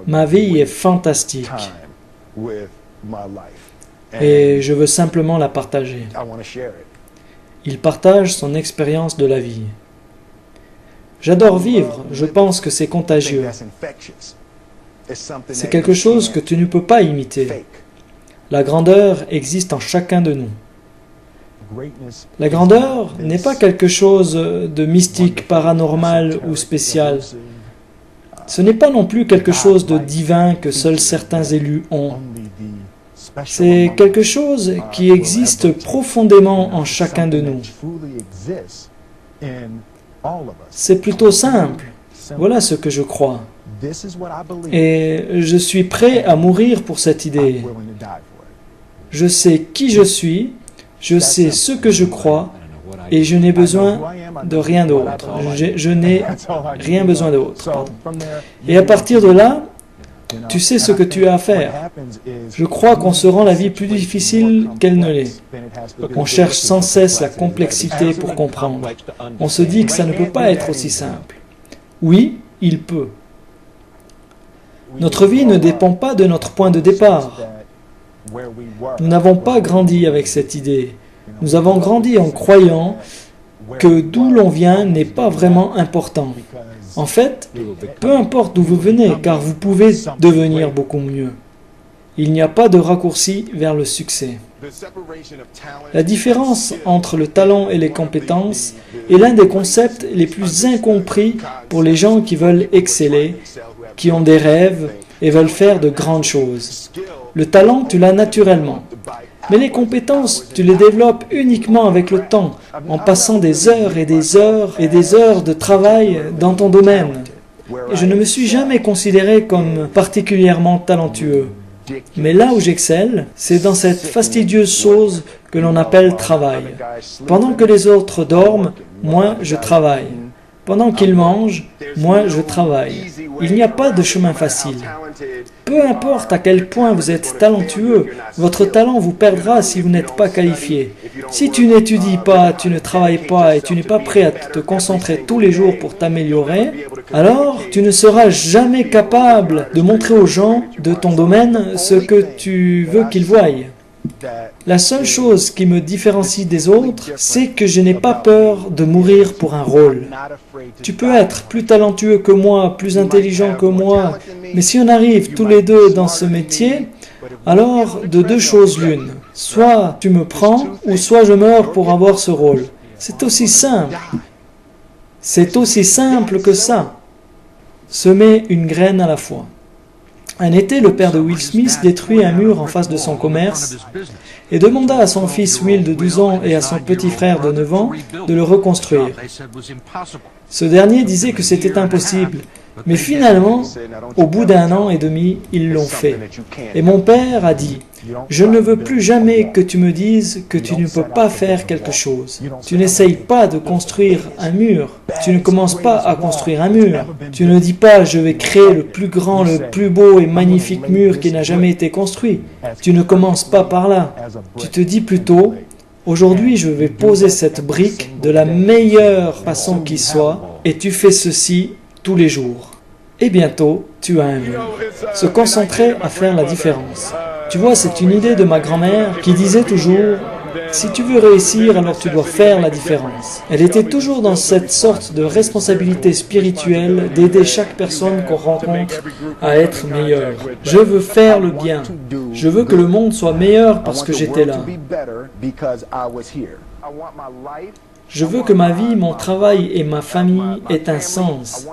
Ma vie est fantastique et je veux simplement la partager. Il partage son expérience de la vie. J'adore vivre, je pense que c'est contagieux. C'est quelque chose que tu ne peux pas imiter. La grandeur existe en chacun de nous. La grandeur n'est pas quelque chose de mystique, paranormal ou spécial. Ce n'est pas non plus quelque chose de divin que seuls certains élus ont. C'est quelque chose qui existe profondément en chacun de nous. C'est plutôt simple. Voilà ce que je crois. Et je suis prêt à mourir pour cette idée. Je sais qui je suis, je sais ce que je crois, et je n'ai besoin de rien d'autre. Je n'ai rien besoin d'autre. Et à partir de là, tu sais ce que tu as à faire. Je crois qu'on se rend la vie plus difficile qu'elle ne l'est. On cherche sans cesse la complexité pour comprendre. On se dit que ça ne peut pas être aussi simple. Oui, il peut. Notre vie ne dépend pas de notre point de départ. Nous n'avons pas grandi avec cette idée. Nous avons grandi en croyant que d'où l'on vient n'est pas vraiment important. En fait, peu importe d'où vous venez, car vous pouvez devenir beaucoup mieux. Il n'y a pas de raccourci vers le succès. La différence entre le talent et les compétences est l'un des concepts les plus incompris pour les gens qui veulent exceller, qui ont des rêves et veulent faire de grandes choses. Le talent, tu l'as naturellement. Mais les compétences, tu les développes uniquement avec le temps, en passant des heures et des heures et des heures de travail dans ton domaine. Et je ne me suis jamais considéré comme particulièrement talentueux. Mais là où j'excelle, c'est dans cette fastidieuse chose que l'on appelle travail. Pendant que les autres dorment, moi je travaille. Pendant qu'ils mangent, moi je travaille. Il n'y a pas de chemin facile. Peu importe à quel point vous êtes talentueux, votre talent vous perdra si vous n'êtes pas qualifié. Si tu n'étudies pas, tu ne travailles pas et tu n'es pas prêt à te concentrer tous les jours pour t'améliorer, alors tu ne seras jamais capable de montrer aux gens de ton domaine ce que tu veux qu'ils voient. La seule chose qui me différencie des autres, c'est que je n'ai pas peur de mourir pour un rôle. Tu peux être plus talentueux que moi, plus intelligent que moi, mais si on arrive tous les deux dans ce métier, alors de deux choses l'une. Soit tu me prends, ou soit je meurs pour avoir ce rôle. C'est aussi simple. C'est aussi simple que ça. Semer une graine à la fois. Un été, le père de Will Smith détruit un mur en face de son commerce et demanda à son fils Will de 12 ans et à son petit frère de 9 ans de le reconstruire. Ce dernier disait que c'était impossible, mais finalement, au bout d'1 an et demi, ils l'ont fait. Et mon père a dit, « Je ne veux plus jamais que tu me dises que tu ne peux pas faire quelque chose. Tu n'essayes pas de construire un mur. Tu ne commences pas à construire un mur. Tu ne dis pas, je vais créer le plus grand, le plus beau et magnifique mur qui n'a jamais été construit. Tu ne commences pas par là. Tu te dis plutôt, aujourd'hui je vais poser cette brique de la meilleure façon qui soit, et tu fais ceci tous les jours. Et bientôt, tu as un mur. » Se concentrer à faire la différence. Tu vois, c'est une idée de ma grand-mère qui disait toujours « Si tu veux réussir, alors tu dois faire la différence. » Elle était toujours dans cette sorte de responsabilité spirituelle d'aider chaque personne qu'on rencontre à être meilleure. Je veux faire le bien. Je veux que le monde soit meilleur parce que j'étais là. Je veux que ma vie, mon travail et ma famille aient un sens.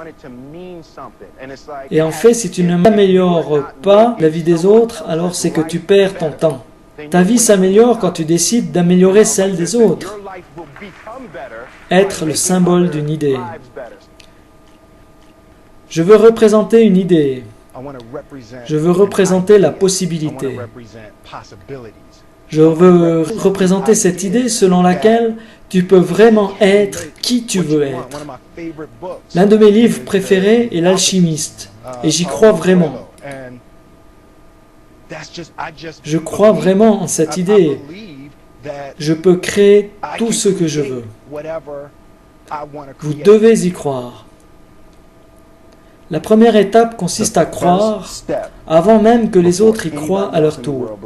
Et en fait, si tu ne m'améliores pas la vie des autres, alors c'est que tu perds ton temps. Ta vie s'améliore quand tu décides d'améliorer celle des autres. Être le symbole d'une idée. Je veux représenter une idée. Je veux représenter la possibilité. Je veux représenter cette idée selon laquelle tu peux vraiment être qui tu veux être. L'un de mes livres préférés est L'Alchimiste, et j'y crois vraiment. Je crois vraiment en cette idée. Je peux créer tout ce que je veux. Vous devez y croire. La première étape consiste à croire avant même que les autres y croient à leur tour.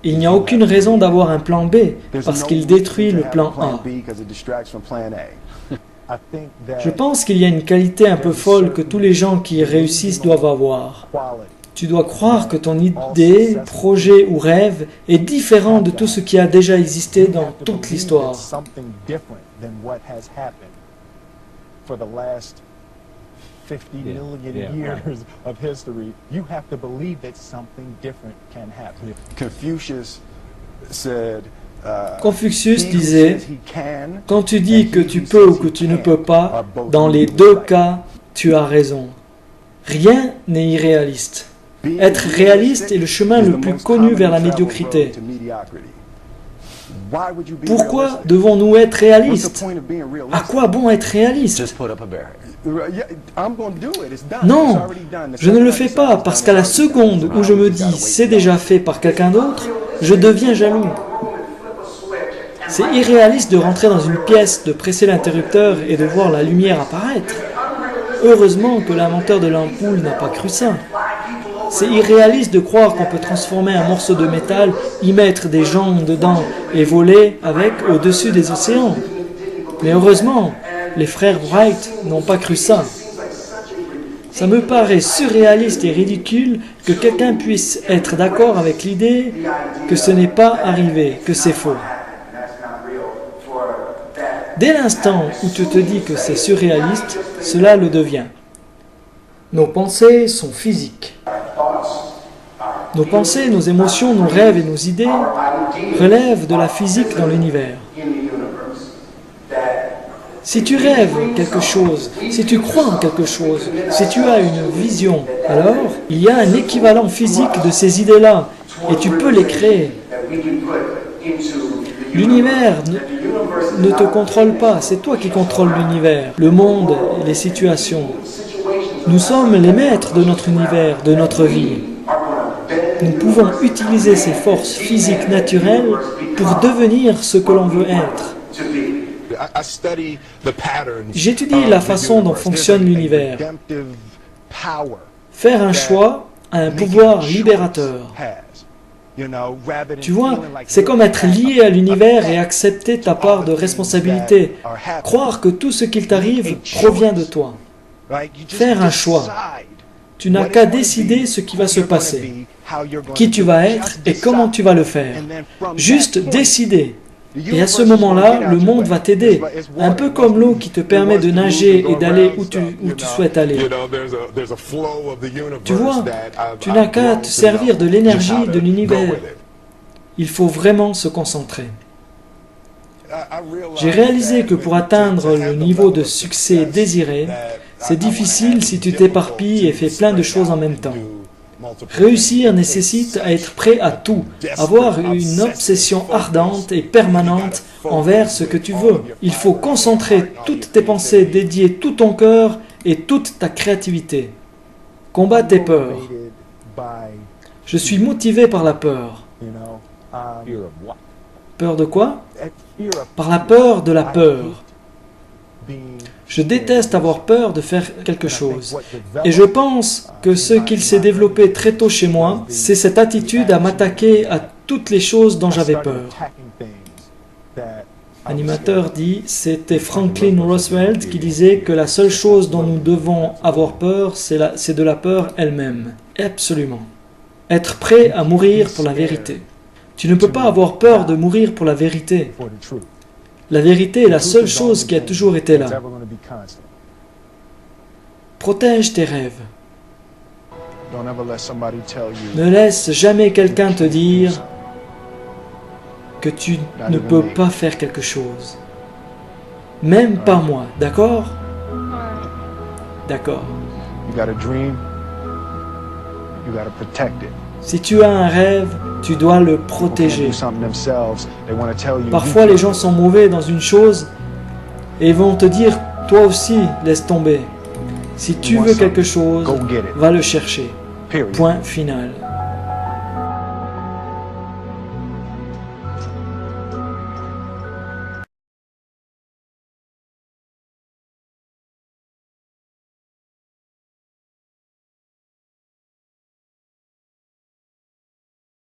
Il n'y a aucune raison d'avoir un plan B parce qu'il détruit le plan A. Je pense qu'il y a une qualité un peu folle que tous les gens qui réussissent doivent avoir. Tu dois croire que ton idée, projet ou rêve est différent de tout ce qui a déjà existé dans toute l'histoire. Confucius disait, quand tu dis que tu peux ou que tu ne peux pas, dans les deux cas, tu as raison. Rien n'est irréaliste. Être réaliste est le chemin le plus connu vers la médiocrité. Pourquoi devons-nous être réalistes? À quoi bon être réaliste? Non, je ne le fais pas parce qu'à la seconde où je me dis « c'est déjà fait par quelqu'un d'autre », je deviens jaloux. C'est irréaliste de rentrer dans une pièce, de presser l'interrupteur et de voir la lumière apparaître. Heureusement que l'inventeur de l'ampoule n'a pas cru ça. C'est irréaliste de croire qu'on peut transformer un morceau de métal, y mettre des gens dedans et voler avec au-dessus des océans. Mais heureusement, les frères Wright n'ont pas cru ça. Ça me paraît surréaliste et ridicule que quelqu'un puisse être d'accord avec l'idée que ce n'est pas arrivé, que c'est faux. Dès l'instant où tu te dis que c'est surréaliste, cela le devient. Nos pensées sont physiques. Nos pensées, nos émotions, nos rêves et nos idées relèvent de la physique dans l'univers. Si tu rêves quelque chose, si tu crois en quelque chose, si tu as une vision, alors il y a un équivalent physique de ces idées-là et tu peux les créer. L'univers ne te contrôle pas, c'est toi qui contrôles l'univers, le monde et les situations. Nous sommes les maîtres de notre univers, de notre vie. Nous pouvons utiliser ces forces physiques naturelles pour devenir ce que l'on veut être. J'étudie la façon dont fonctionne l'univers. Faire un choix a un pouvoir libérateur. Tu vois, c'est comme être lié à l'univers et accepter ta part de responsabilité. Croire que tout ce qu'il t'arrive provient de toi. Faire un choix. Tu n'as qu'à décider ce qui va se passer, qui tu vas être et comment tu vas le faire. Juste décider. Et à ce moment-là, le monde va t'aider. Un peu comme l'eau qui te permet de nager et d'aller où tu souhaites aller. Tu vois, tu n'as qu'à te servir de l'énergie de l'univers. Il faut vraiment se concentrer. J'ai réalisé que pour atteindre le niveau de succès désiré, c'est difficile si tu t'éparpilles et fais plein de choses en même temps. Réussir nécessite à être prêt à tout, avoir une obsession ardente et permanente envers ce que tu veux. Il faut concentrer toutes tes pensées, dédier tout ton cœur et toute ta créativité. Combat tes peurs. Je suis motivé par la peur. Peur de quoi? Par la peur de la peur. Je déteste avoir peur de faire quelque chose. Et je pense que ce qu'il s'est développé très tôt chez moi, c'est cette attitude à m'attaquer à toutes les choses dont j'avais peur. L'animateur dit, c'était Franklin Roosevelt qui disait que la seule chose dont nous devons avoir peur, c'est de la peur elle-même. Absolument. Être prêt à mourir pour la vérité. Tu ne peux pas avoir peur de mourir pour la vérité. La vérité est la seule chose qui a toujours été là. Protège tes rêves. Ne laisse jamais quelqu'un te dire que tu ne peux pas faire quelque chose. Même pas moi, d'accord? D'accord. Si tu as un rêve, tu dois le protéger. Parfois, les gens sont mauvais dans une chose et vont te dire, toi aussi, laisse tomber. Si tu veux quelque chose, va le chercher. Point final.